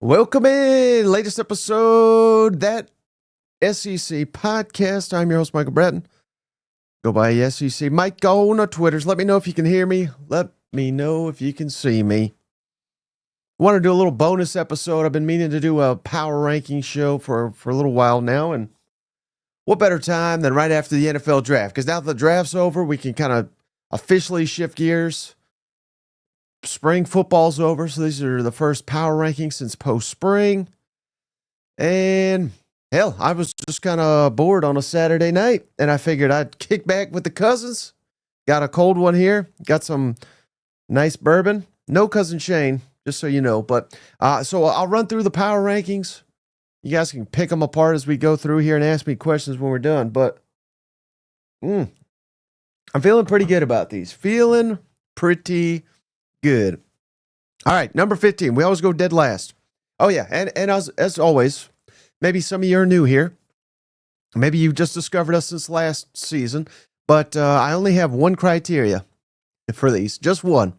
Welcome in, latest episode, that SEC podcast. I'm your host, Michael Breton. Go by SEC Mike on the Twitters. Let me know if you can hear me. Let me know if you can see me. I want to do a little bonus episode. I've been meaning to do a power ranking show for a little while now, and what better time than right after the NFL draft? Because now that the draft's over, we can kind of officially shift gears. Spring football's over, so these are the first power rankings since post-spring. And hell, I was just kind of bored on a Saturday night, and I figured I'd kick back with the cousins. Got a cold one here. Got some nice bourbon. No Cousin Shane, just so you know. But so I'll run through the power rankings. You guys can pick them apart as we go through here and ask me questions when we're done. But I'm feeling pretty good about these. Feeling pretty good. All right, number 15. We always go dead last. Oh, yeah, and as always, maybe some of you are new here. Maybe you just discovered us since last season, but I only have one criteria for these, just one.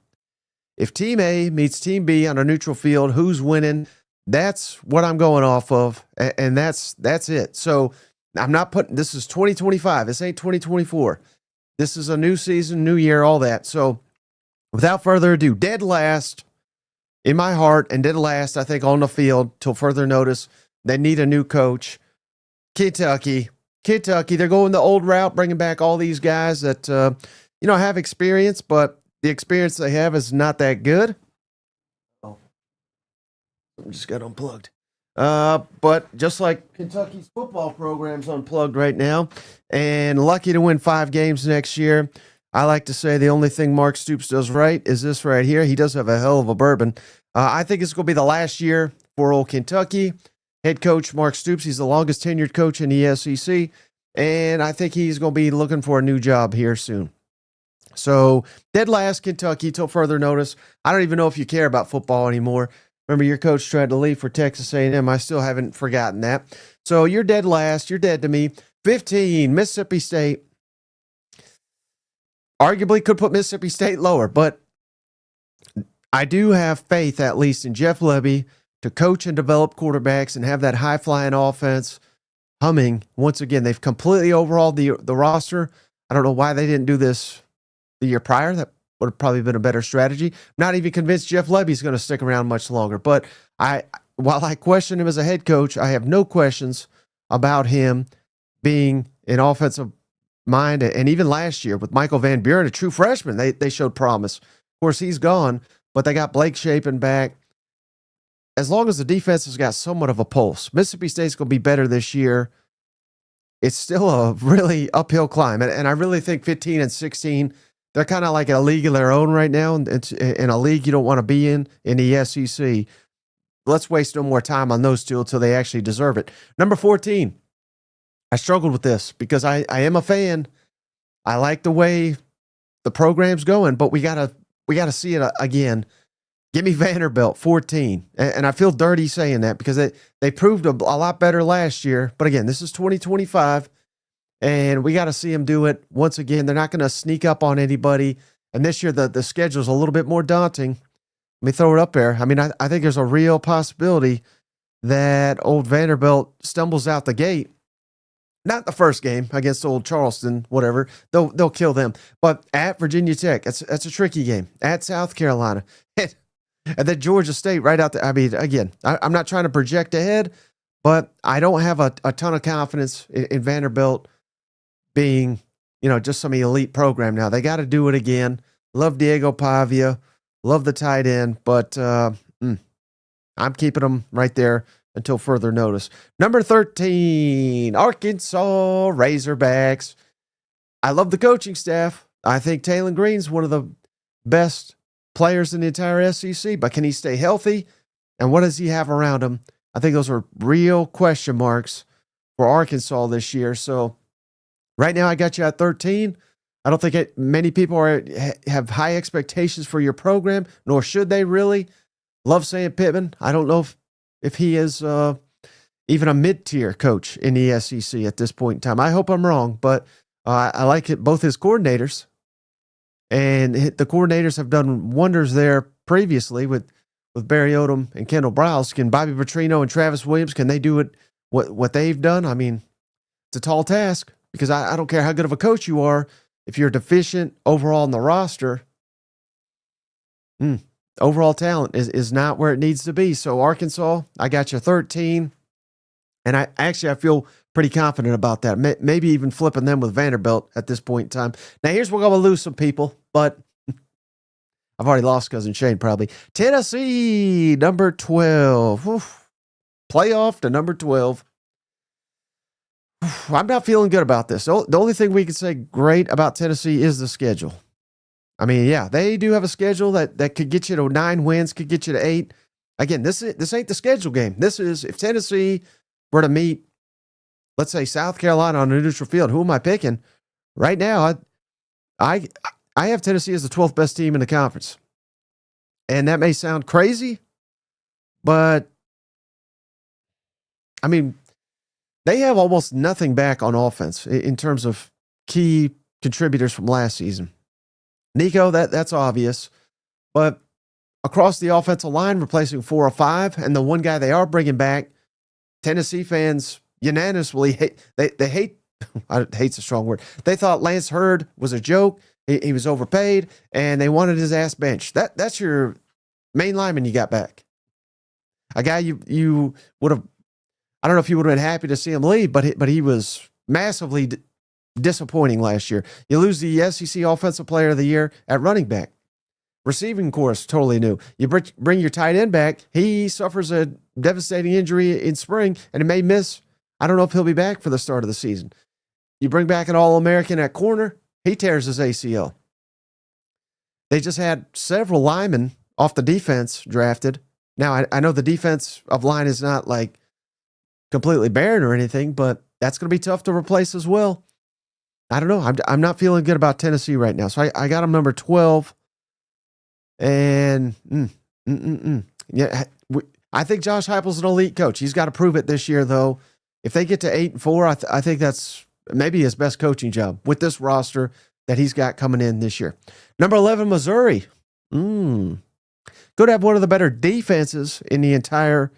If Team A meets Team B on a neutral field, who's winning? That's what I'm going off of, and that's it. So I'm not putting, this is 2025. This ain't 2024. This is a new season, new year, all that. So without further ado, dead last in my heart and dead last, I think, on the field till further notice. They need a new coach. Kentucky, they're going the old route, bringing back all these guys that, have experience, but the experience they have is not that good. Oh, I just got unplugged. But just like Kentucky's football program's unplugged right now and lucky to win 5 games next year, I like to say the only thing Mark Stoops does right is this right here. He does have a hell of a bourbon. I think it's going to be the last year for old Kentucky. Head coach Mark Stoops, he's the longest tenured coach in the SEC, and I think he's going to be looking for a new job here soon. So, dead last Kentucky till further notice. I don't even know if you care about football anymore. Remember, your coach tried to leave for Texas A&M. I still haven't forgotten that. So, you're dead last. You're dead to me. 15, Mississippi State. Arguably could put Mississippi State lower, but I do have faith, at least, in Jeff Lebby to coach and develop quarterbacks and have that high-flying offense humming. Once again, they've completely overhauled the roster. I don't know why they didn't do this the year prior. That would have probably been a better strategy. I'm not even convinced Jeff Lebby's going to stick around much longer, but while I question him as a head coach, I have no questions about him being an offensive mind. And even last year with Michael Van Buren, a true freshman, they showed promise. Of course, he's gone, but they got Blake Shapen back. As long as the defense has got somewhat of a pulse, Mississippi State's going to be better this year. It's still a really uphill climb. And I really think 15 and 16, they're kind of like a league of their own right now. It's in a league you don't want to be in the SEC. Let's waste no more time on those two until they actually deserve it. Number 14. I struggled with this because I am a fan. I like the way the program's going, but we gotta see it again. Give me Vanderbilt, 14. And I feel dirty saying that because they proved a lot better last year. But again, this is 2025, and we got to see them do it once again. They're not going to sneak up on anybody. And this year, the schedule's a little bit more daunting. Let me throw it up there. I mean, I think there's a real possibility that old Vanderbilt stumbles out the gate. Not the first game against old Charleston, whatever. They'll kill them. But at Virginia Tech, that's a tricky game. At South Carolina. And then Georgia State right out there. I mean, again, I'm not trying to project ahead, but I don't have a ton of confidence in Vanderbilt being, just some elite program now. They got to do it again. Love Diego Pavia. Love the tight end. But I'm keeping them right there until further notice. Number 13, Arkansas Razorbacks. I love the coaching staff. I think Taylor Green's one of the best players in the entire SEC, but can he stay healthy? And what does he have around him? I think those are real question marks for Arkansas this year. So right now I got you at 13. I don't think many people have high expectations for your program, nor should they really. Love Sam Pittman. I don't know if he is even a mid-tier coach in the SEC at this point in time. I hope I'm wrong, but I like it, both his coordinators. And the coordinators have done wonders there previously with with Barry Odom and Kendall Browse. Can Bobby Petrino and Travis Williams, can they do it what they've done? I mean, it's a tall task because I don't care how good of a coach you are. If you're deficient overall in the roster, overall talent is not where it needs to be. So Arkansas, I got you 13. And I feel pretty confident about that. Maybe even flipping them with Vanderbilt at this point in time. Now, here's where I'm going to lose some people, but I've already lost Cousin Shane probably. Tennessee, number 12. Oof. Playoff to number 12. Oof. I'm not feeling good about this. The only thing we can say great about Tennessee is the schedule. I mean, yeah, they do have a schedule that could get you to 9 wins, could get you to 8. Again, this ain't the schedule game. This is if Tennessee were to meet, let's say, South Carolina on a neutral field, who am I picking? Right now, I have Tennessee as the 12th best team in the conference. And that may sound crazy, but, I mean, they have almost nothing back on offense in terms of key contributors from last season. Nico, that's obvious. But across the offensive line, replacing 4 or 5, and the one guy they are bringing back, Tennessee fans unanimously hate, they hate, hate's a strong word. They thought Lance Hurd was a joke. He was overpaid, and they wanted his ass benched. That's your main lineman you got back. A guy you would have, I don't know if you would have been happy to see him leave, but he was massively disappointing last year. You lose the SEC Offensive Player of the Year at running back. Receiving course, totally new. You bring your tight end back. He suffers a devastating injury in spring, and he may miss. I don't know if he'll be back for the start of the season. You bring back an All-American at corner. He tears his ACL. They just had several linemen off the defense drafted. Now, I know the defense of line is not like completely barren or anything, but that's going to be tough to replace as well. I don't know. I'm not feeling good about Tennessee right now. So I got them number 12. And yeah, I think Josh Heupel's an elite coach. He's got to prove it this year, though. If they get to 8-4, I think that's maybe his best coaching job with this roster that he's got coming in this year. Number 11, Missouri. Could have one of the better defenses in the entire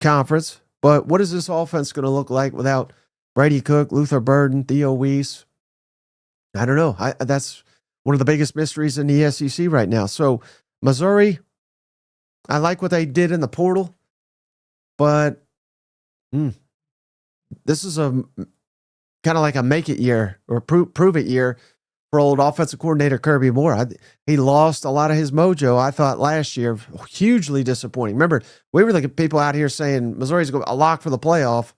conference, but what is this offense going to look like without Brady Cook, Luther Burden, Theo Weiss? I don't know. That's one of the biggest mysteries in the SEC right now. So Missouri, I like what they did in the portal, but this is a kind of like a make it year or prove it year for old offensive coordinator Kirby Moore. He lost a lot of his mojo, I thought, last year. Hugely disappointing. Remember, we were the people out here saying Missouri's a lock for the playoff.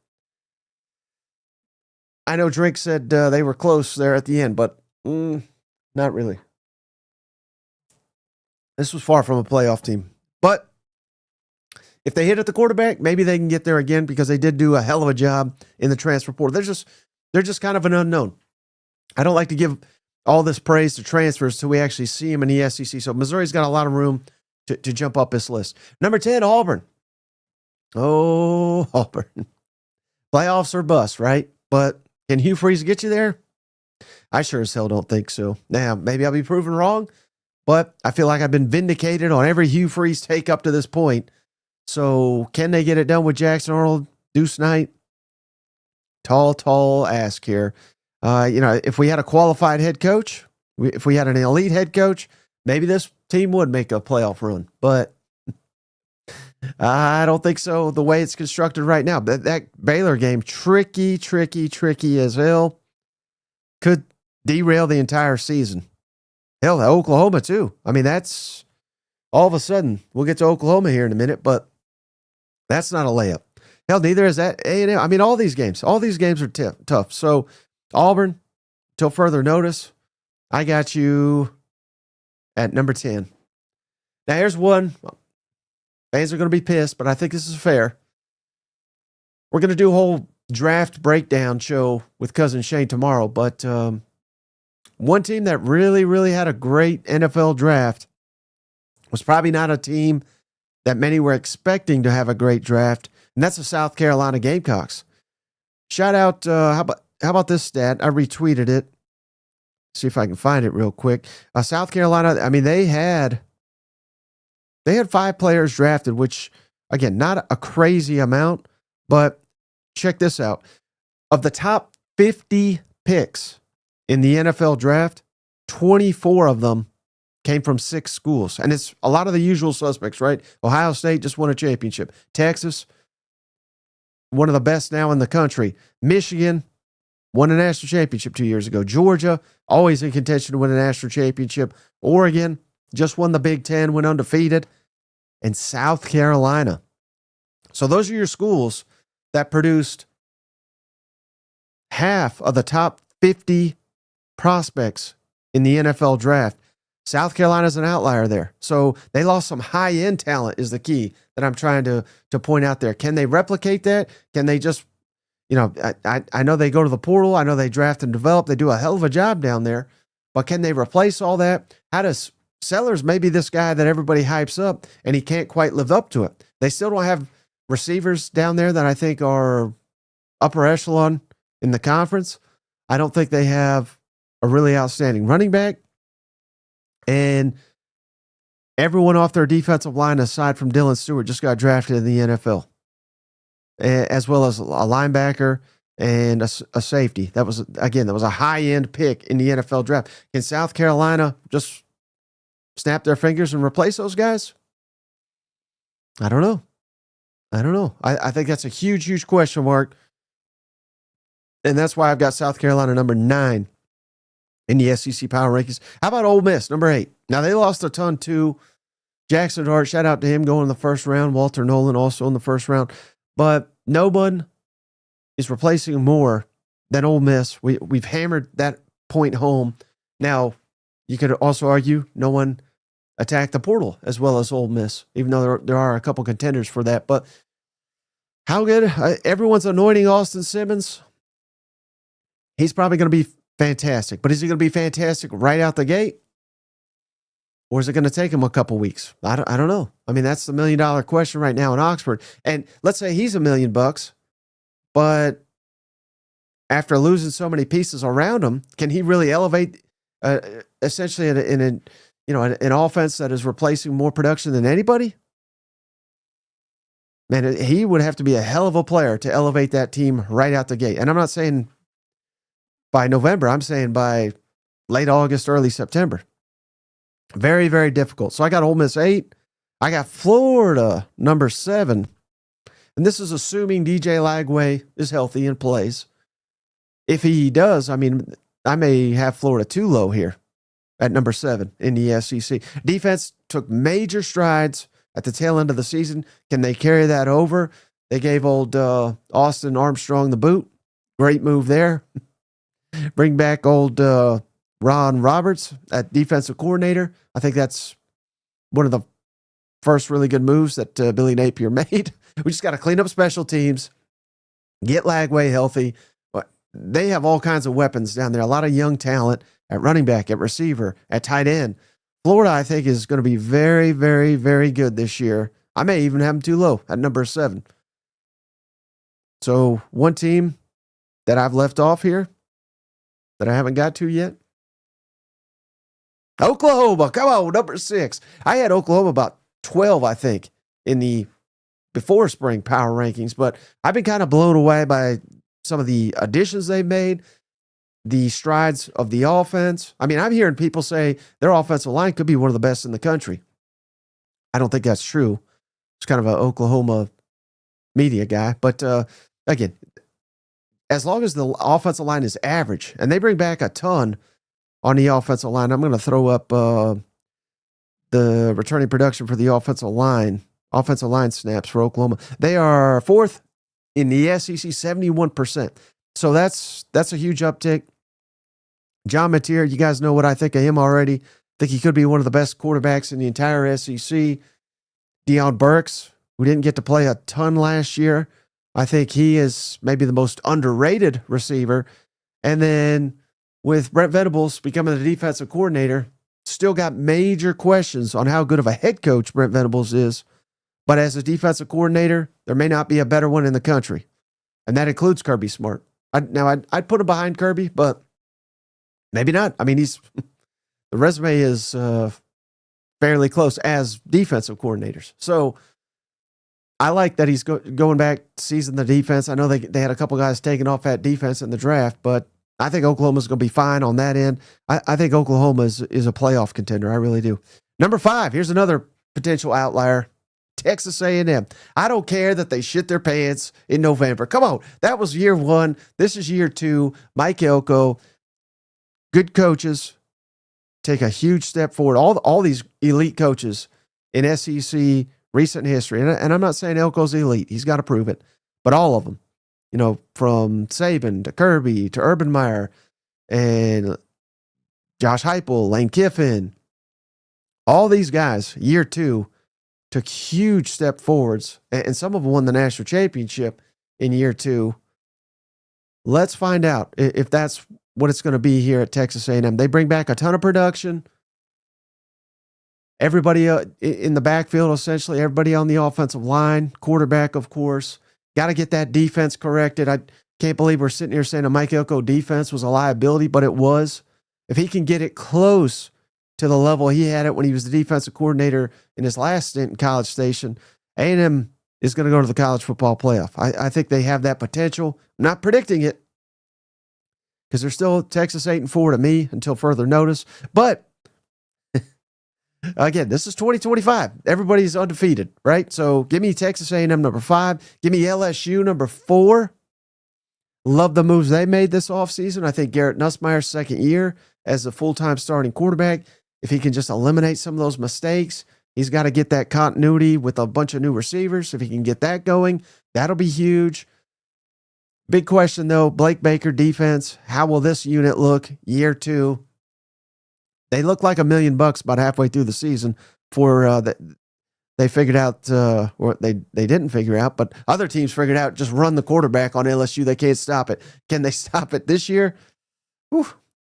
I know Drink said they were close there at the end, but not really. This was far from a playoff team. But if they hit at the quarterback, maybe they can get there again because they did do a hell of a job in the transfer portal. They're just kind of an unknown. I don't like to give all this praise to transfers till we actually see them in the SEC. So Missouri's got a lot of room to jump up this list. Number 10, Auburn. Oh, Auburn. Playoffs or bust, right? But can Hugh Freeze get you there? I sure as hell don't think so. Now, maybe I'll be proven wrong, but I feel like I've been vindicated on every Hugh Freeze take up to this point. So can they get it done with Jackson Arnold, Deuce Knight? Tall ask here. If we had a qualified head coach, if we had an elite head coach, maybe this team would make a playoff run. But I don't think so the way it's constructed right now. That Baylor game, tricky as hell. Could derail the entire season. Hell, Oklahoma too. I mean, that's all of a sudden. We'll get to Oklahoma here in a minute, but that's not a layup. Hell, neither is that A&M. I mean, all these games are tough. So Auburn, till further notice, I got you at number 10. Now, here's one. Fans are going to be pissed, but I think this is fair. We're going to do a whole draft breakdown show with Cousin Shane tomorrow, but one team that really had a great NFL draft was probably not a team that many were expecting to have a great draft, and that's the South Carolina Gamecocks. Shout out, how about this stat? I retweeted it. See if I can find it real quick. South Carolina, I mean, they had They had 5 players drafted, which, again, not a crazy amount, but check this out. Of the top 50 picks in the NFL draft, 24 of them came from 6 schools. And it's a lot of the usual suspects, right? Ohio State just won a championship. Texas, one of the best now in the country. Michigan won a national championship 2 years ago. Georgia, always in contention to win a national championship. Oregon just won the Big Ten, went undefeated. And South Carolina. So those are your schools that produced half of the top 50 prospects in the NFL draft. South Carolina's an outlier there. So they lost some high-end talent is the key that I'm trying to point out there. Can they replicate that? Can they just, I know they go to the portal. I know they draft and develop. They do a hell of a job down there. But can they replace all that? How does Sellers may be this guy that everybody hypes up, and he can't quite live up to it? They still don't have receivers down there that I think are upper echelon in the conference. I don't think they have a really outstanding running back. And everyone off their defensive line, aside from Dylan Stewart, just got drafted in the NFL, as well as a linebacker and a safety. That was a high-end pick in the NFL draft. Can South Carolina just snap their fingers and replace those guys? I don't know. I think that's a huge, huge question mark. And that's why I've got South Carolina number 9 in the SEC Power Rankings. How about Ole Miss, number 8? Now, they lost a ton to Jackson Dart. Shout out to him going in the first round. Walter Nolan also in the first round. But no one is replacing more than Ole Miss. We've hammered that point home. Now, you could also argue no one attacked the portal as well as Ole Miss, even though there are a couple contenders for that. But how good? Everyone's anointing Austin Simmons. He's probably going to be fantastic. But is he going to be fantastic right out the gate? Or is it going to take him a couple weeks? I don't know. I mean, that's the $1 million question right now in Oxford. And let's say he's $1 million, but after losing so many pieces around him, can he really elevate essentially in an offense that is replacing more production than anybody? Man, he would have to be a hell of a player to elevate that team right out the gate. And I'm not saying by November, I'm saying by late August, early September. Very, very difficult. So I got Ole Miss 8. I got Florida number 7. And this is assuming DJ Lagway is healthy and plays. If he does, I mean, I may have Florida too low here at number 7 in the SEC. Defense took major strides at the tail end of the season. Can they carry that over? They gave old Austin Armstrong the boot. Great move there. Bring back old Ron Roberts at defensive coordinator. I think that's one of the first really good moves that Billy Napier made. We just got to clean up special teams, get Lagway healthy. They have all kinds of weapons down there, a lot of young talent at running back, at receiver, at tight end. Florida, I think, is going to be very, very, very good this year. I may even have them too low at number 7. So one team that I've left off here that I haven't got to yet, Oklahoma. Come on, number 6. I had Oklahoma about 12, I think, in the before spring power rankings, but I've been kind of blown away by some of the additions they've made, the strides of the offense. I mean, I'm hearing people say their offensive line could be one of the best in the country. I don't think that's true. It's kind of an Oklahoma media guy. But again, as long as the offensive line is average, and they bring back a ton on the offensive line, I'm going to throw up the returning production for the offensive line snaps for Oklahoma. They are 4th in the SEC, 71%. So that's a huge uptick. John Mateer, you guys know what I think of him already. I think he could be one of the best quarterbacks in the entire SEC. Deion Burks, who didn't get to play a ton last year, I think he is maybe the most underrated receiver. And then with Brent Venables becoming the defensive coordinator, still got major questions on how good of a head coach Brent Venables is. But as a defensive coordinator, there may not be a better one in the country. And that includes Kirby Smart. I'd put him behind Kirby, but maybe not. I mean, the resume is fairly close as defensive coordinators. So I like that he's going back, season the defense. I know they had a couple guys taking off that defense in the draft, but I think Oklahoma's going to be fine on that end. I think Oklahoma is a playoff contender. I really do. Number 5, here's another potential outlier. Texas A&M. I don't care that they shit their pants in November. Come on. That was year 1. This is year 2. Mike Elko, good coaches, take a huge step forward. All these elite coaches in SEC recent history, and I'm not saying Elko's elite. He's got to prove it. But all of them, from Saban to Kirby to Urban Meyer and Josh Heupel, Lane Kiffin, all these guys, year 2, took huge step forwards, and some of them won the national championship in year 2. Let's find out if that's what it's going to be here at Texas A&M. They bring back a ton of production. Everybody in the backfield, essentially, everybody on the offensive line, quarterback, of course. Got to get that defense corrected. I can't believe we're sitting here saying a Mike Elko defense was a liability, but it was. If he can get it close to the level he had it when he was the defensive coordinator in his last stint in College Station, A&M is going to go to the college football playoff. I think they have that potential. I'm not predicting it because they're still Texas 8-4 to me until further notice. But again, this is 2025. Everybody's undefeated, right? So give me Texas A&M number 5. Give me LSU number 4. Love the moves they made this offseason. I think Garrett Nussmeier's second year as a full-time starting quarterback, if he can just eliminate some of those mistakes, he's got to get that continuity with a bunch of new receivers. If he can get that going, that'll be huge. Big question, though, Blake Baker defense. How will this unit look year 2? They look like $1 million about halfway through the season for they figured out, or they didn't figure out, but other teams figured out just run the quarterback on LSU. They can't stop it. Can they stop it this year? Whew.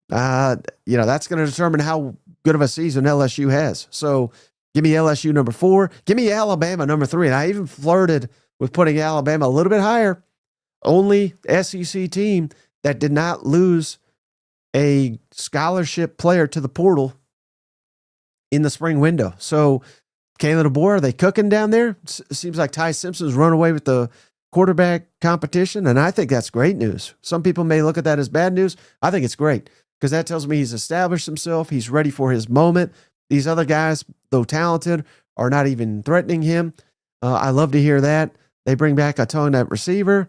That's going to determine how good of a season LSU has. So give me LSU number 4. Give me Alabama number 3. And I even flirted with putting Alabama a little bit higher. Only SEC team that did not lose a scholarship player to the portal in the spring window. So Kalen DeBoer, are they cooking down there? Seems like Ty Simpson's run away with the quarterback competition, and I think that's great news. Some people may look at that as bad news. I think it's great because that tells me he's established himself. He's ready for his moment. These other guys, though talented, are not even threatening him. I love to hear that. They bring back a ton at receiver.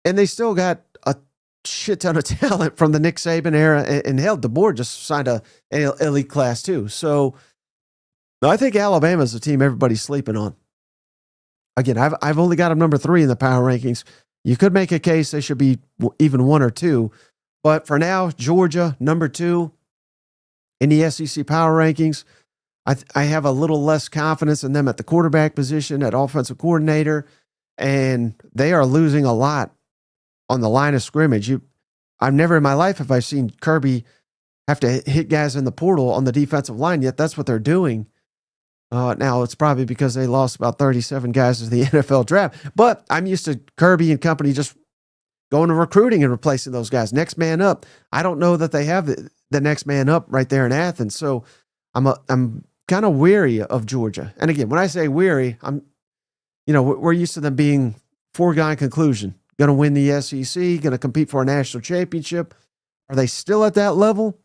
And they still got a shit ton of talent from the Nick Saban era. And hell, DeBoer just signed an elite class too. So I think Alabama is a team everybody's sleeping on. Again, I've only got them number 3 in the power rankings. You could make a case they should be even 1 or 2. But for now, Georgia, number 2 in the SEC power rankings. I have a little less confidence in them at the quarterback position, at offensive coordinator, and they are losing a lot on the line of scrimmage. I've never in my life have I seen Kirby have to hit guys in the portal on the defensive line, yet that's what they're doing. Now, it's probably because they lost about 37 guys to the NFL draft, but I'm used to Kirby and company just going to recruiting and replacing those guys. Next man up. I don't know that they have the next man up right there in Athens, so I'm kind of weary of Georgia. And again, when I say weary, we're used to them being foregone conclusion. Going to win the SEC, going to compete for a national championship. Are they still at that level?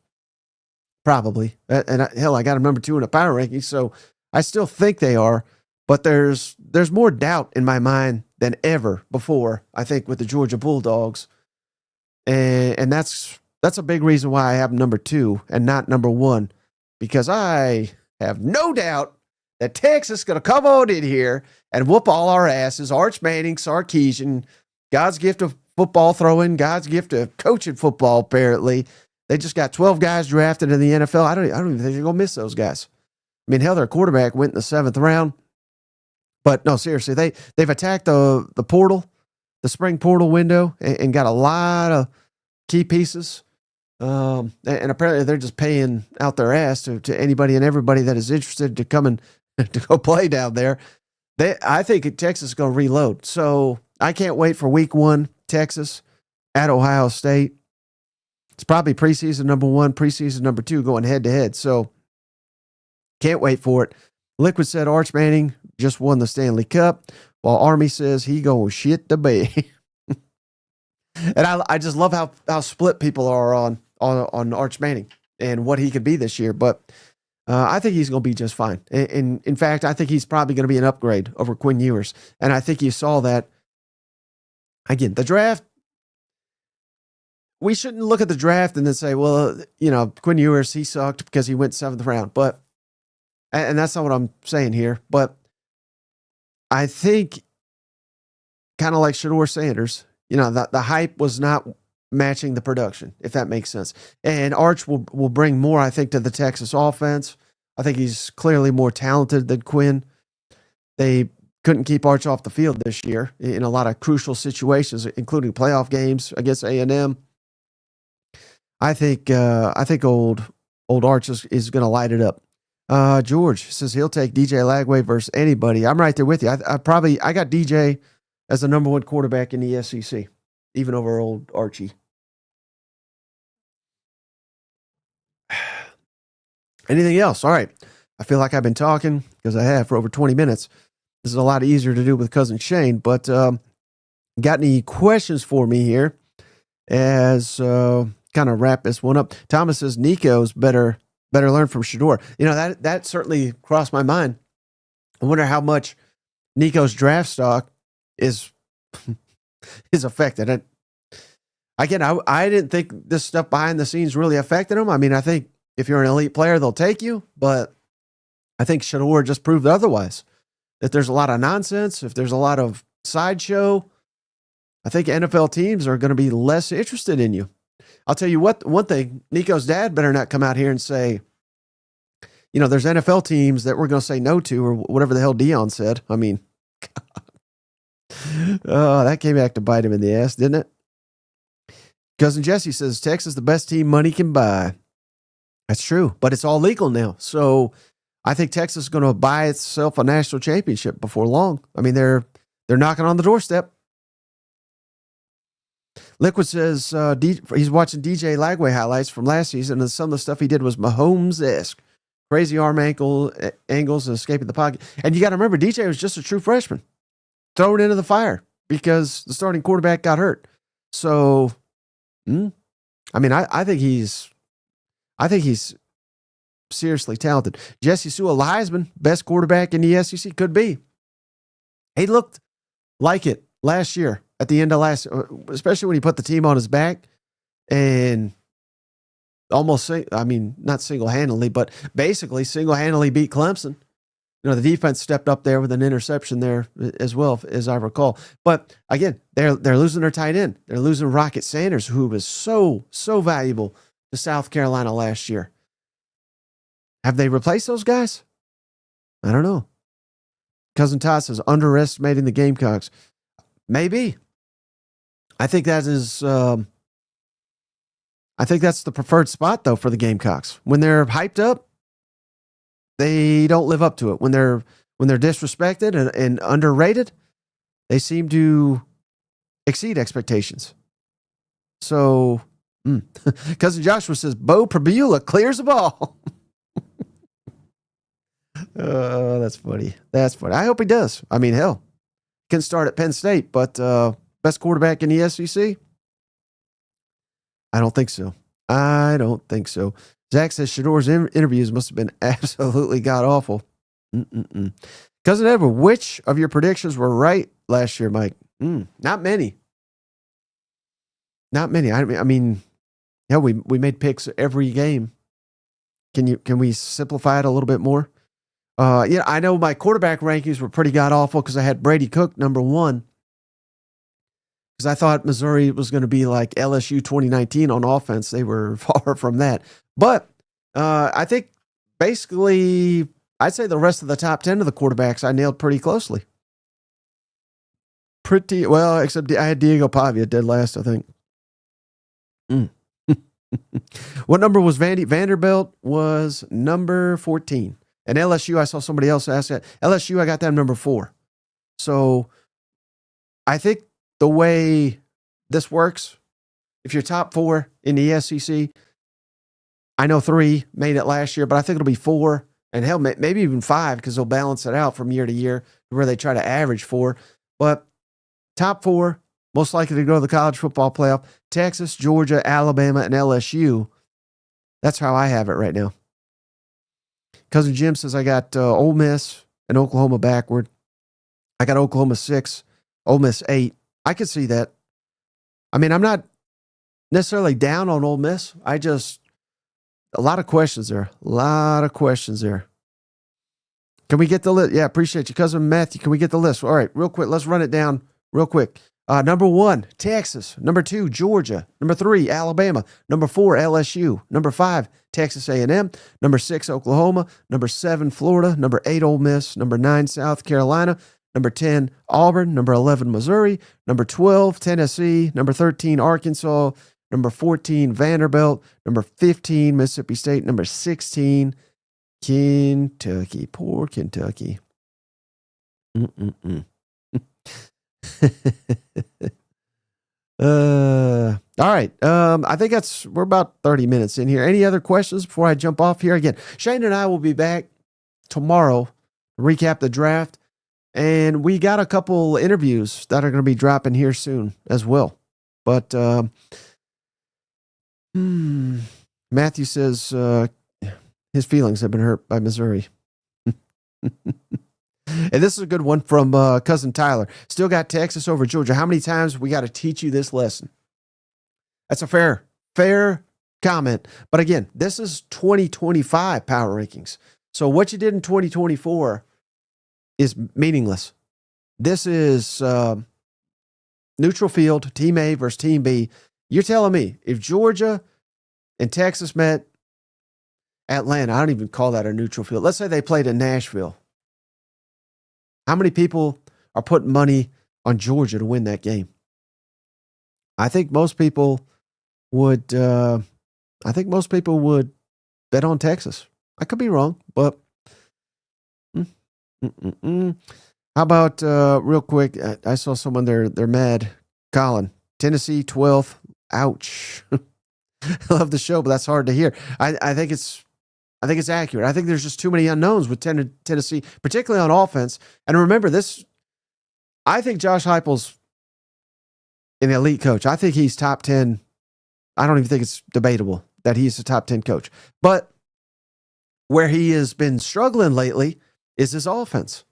Probably. And hell, I got them number 2 in the power rankings, so I still think they are. But there's more doubt in my mind than ever before, I think, with the Georgia Bulldogs. And that's a big reason why I have them number 2 and not number 1, because I have no doubt that Texas is going to come on in here and whoop all our asses. Arch Manning, Sarkisian, God's gift of football throwing, God's gift of coaching football, apparently. They just got 12 guys drafted in the NFL. I don't even think they're going to miss those guys. I mean, hell, their quarterback went in the 7th round. But no, seriously, they've attacked the portal, the spring portal window, and got a lot of key pieces. And apparently they're just paying out their ass to anybody and everybody that is interested to come and to go play down there. I think Texas is going to reload. So I can't wait for week 1, Texas at Ohio State. It's probably preseason number 1, preseason number 2 going head to head. So Can't wait for it. Liquid said Arch Manning just won the Stanley Cup, while Army says he gonna shit the bed. And I just love how split people are on Arch Manning and what he could be this year. But I think he's going to be just fine. And in fact, I think he's probably going to be an upgrade over Quinn Ewers. And I think you saw that. Again, the draft, we shouldn't look at the draft and then say, well, Quinn Ewers, he sucked because he went 7th round. But, and that's not what I'm saying here. But I think, kind of like Shedeur Sanders, the hype was not matching the production, if that makes sense. And Arch will bring more, I think, to the Texas offense. I think he's clearly more talented than Quinn. They couldn't keep Arch off the field this year in a lot of crucial situations, including playoff games against A&M. I think old Arch is going to light it up. George says he'll take DJ Lagway versus anybody. I'm right there with you. I got DJ as the number 1 quarterback in the SEC, even over old Archie. Anything else? All right. I feel like I've been talking, because I have, for over 20 minutes. This is a lot easier to do with Cousin Shane, but got any questions for me here as kind of wrap this one up? Thomas says Nico's better learn from Shedeur. That certainly crossed my mind. I wonder how much Nico's draft stock is affected. Again, I didn't think this stuff behind the scenes really affected him. I mean, I think if you're an elite player, they'll take you, but I think Shedeur just proved otherwise. If there's a lot of nonsense, if there's a lot of sideshow, I think NFL teams are going to be less interested in you. I'll tell you what, one thing, Nico's dad better not come out here and say, there's NFL teams that we're going to say no to, or whatever the hell Dion said. I mean, oh, that came back to bite him in the ass, didn't it? Cousin Jesse says, Texas the best team money can buy. That's true, but it's all legal now. So I think Texas is going to buy itself a national championship before long. I mean, they're knocking on the doorstep. Liquid says he's watching DJ Lagway highlights from last season, and some of the stuff he did was Mahomes-esque. Crazy arm angles and escaping the pocket. And you got to remember, DJ was just a true freshman. Thrown into the fire because the starting quarterback got hurt. So, I mean, I think he's seriously talented. Jesse Sewell, Heisman, best quarterback in the SEC, could be. He looked like it last year at the end of especially when he put the team on his back and almost, not single-handedly, but basically single-handedly beat Clemson. The defense stepped up there with an interception there as well, as I recall. But again, they're losing their tight end. They're losing Rocket Sanders, who was so valuable to South Carolina last year. Have they replaced those guys? I don't know. Cousin Todd says underestimating the Gamecocks. Maybe. I think that is. I think that's the preferred spot though for the Gamecocks. When they're hyped up, they don't live up to it. When they're disrespected and underrated, they seem to exceed expectations. So, Cousin Joshua says Bo Prabula clears the ball. Oh, that's funny. That's funny. I hope he does. I mean, hell, can start at Penn State, but best quarterback in the SEC? I don't think so. Zach says Shedeur's interviews must have been absolutely god-awful. Cousin Edward, which of your predictions were right last year, Mike? Not many. Not many. I mean, yeah, we made picks every game. Can we simplify it a little bit more? Yeah, I know my quarterback rankings were pretty god-awful because I had Brady Cook number 1. Because I thought Missouri was going to be like LSU 2019 on offense. They were far from that. But I think basically, I'd say the rest of the top 10 of the quarterbacks I nailed pretty closely. Pretty well, except I had Diego Pavia dead last, I think. What number was Vanderbilt was number 14. And LSU, I saw somebody else ask that. LSU, I got them number 4. So I think the way this works, if you're top 4 in the SEC, I know 3 made it last year, but I think it'll be 4 And hell, maybe even 5 because they'll balance it out from year to year where they try to average 4. But top 4, most likely to go to the college football playoff, Texas, Georgia, Alabama, and LSU. That's how I have it right now. Cousin Jim says I got Ole Miss and Oklahoma backward. I got Oklahoma 6, Ole Miss 8. I could see that. I mean, I'm not necessarily down on Ole Miss. A lot of questions there. Can we get the list? Yeah, appreciate you. Cousin Matthew, can we get the list? All right, real quick. Let's run it down real quick. Number 1, Texas. Number 2, Georgia. Number 3, Alabama. Number 4, LSU. Number 5, Texas A&M. Number 6, Oklahoma. Number 7, Florida. Number 8, Ole Miss. Number 9, South Carolina. Number 10, Auburn. Number 11, Missouri. Number 12, Tennessee. Number 13, Arkansas. Number 14, Vanderbilt. Number 15, Mississippi State. Number 16, Kentucky. Poor Kentucky. All right. I think we're about 30 minutes in here. Any other questions before I jump off here? Again, Shane and I will be back tomorrow to recap the draft. And we got a couple interviews that are going to be dropping here soon as well. But Matthew says his feelings have been hurt by Missouri. And this is a good one from Cousin Tyler. Still got Texas over Georgia. How many times we got to teach you this lesson? That's a fair comment. But again, this is 2025 power rankings. So what you did in 2024 is meaningless. This is neutral field, Team A versus Team B. You're telling me if Georgia and Texas met Atlanta, I don't even call that a neutral field. Let's say they played in Nashville. How many people are putting money on Georgia to win that game? I think most people would. I think most people would bet on Texas. I could be wrong, but how about real quick? I saw someone there. They're mad. Colin, Tennessee 12th. Ouch. I love the show, but that's hard to hear. I think it's accurate. I think there's just too many unknowns with Tennessee, particularly on offense. And remember this, I think Josh Heupel's an elite coach. I think he's top 10. I don't even think it's debatable that he's a top 10 coach. But where he has been struggling lately is his offense.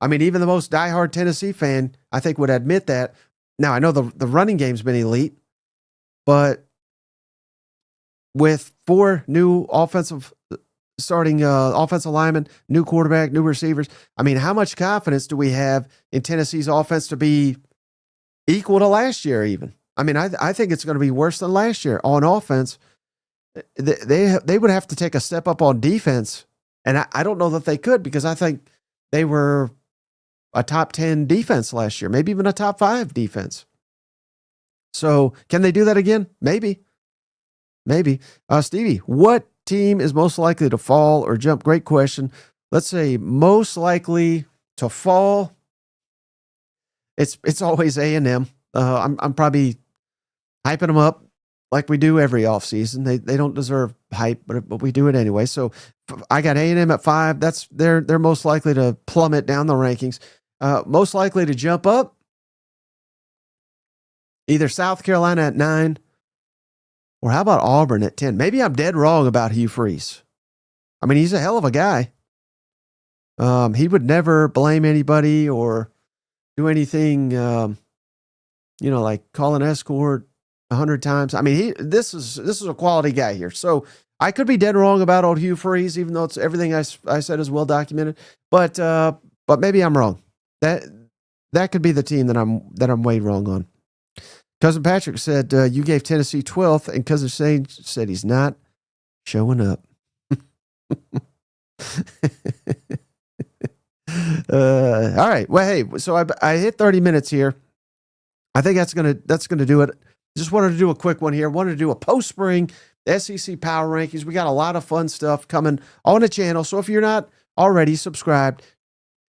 I mean, even the most diehard Tennessee fan, I think, would admit that. Now, I know the running game's been elite, but with 4 new offensive linemen, new quarterback, new receivers. I mean, how much confidence do we have in Tennessee's offense to be equal to last year even? I mean, I think it's going to be worse than last year on offense. They would have to take a step up on defense, and I don't know that they could because I think they were a top 10 defense last year, maybe even a top 5 defense. So can they do that again? Maybe. Stevie, what team is most likely to fall or jump? Great question. Let's say most likely to fall. It's always A&M. I'm probably hyping them up like we do every offseason. They don't deserve hype, but we do it anyway. So I got A&M at 5. They're most likely to plummet down the rankings. Most likely to jump up, either South Carolina at 9. Or how about Auburn at 10? Maybe I'm dead wrong about Hugh Freeze. I mean, he's a hell of a guy. He would never blame anybody or do anything, like call an escort 100 times. I mean, this is a quality guy here. So I could be dead wrong about old Hugh Freeze, even though it's everything I said is well documented. But maybe I'm wrong. That could be the team that I'm way wrong on. Cousin Patrick said you gave Tennessee 12th, and Cousin Shane said he's not showing up. All right. Well, hey, so I hit 30 minutes here. I think that's gonna do it. Just wanted to do a quick one here. Wanted to do a post-spring SEC Power Rankings. We got a lot of fun stuff coming on the channel. So if you're not already subscribed,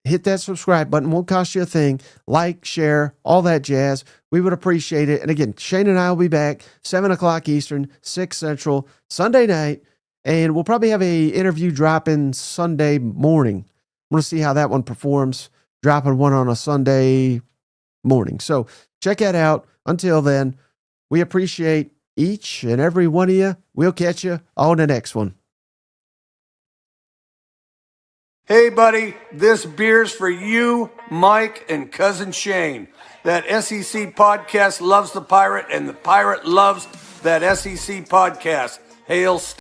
hit that subscribe button. Won't cost you a thing. Like, share, all that jazz. We would appreciate it. And again, Shane and I will be back 7 o'clock Eastern, 6 Central, Sunday night. And we'll probably have a interview dropping Sunday morning. We'll see how that one performs, dropping one on a Sunday morning. So check that out. Until then, we appreciate each and every one of you. We'll catch you on the next one. Hey, buddy, this beer's for you, Mike, and Cousin Shane. That SEC podcast loves the Pirate, and the Pirate loves that SEC podcast. Hail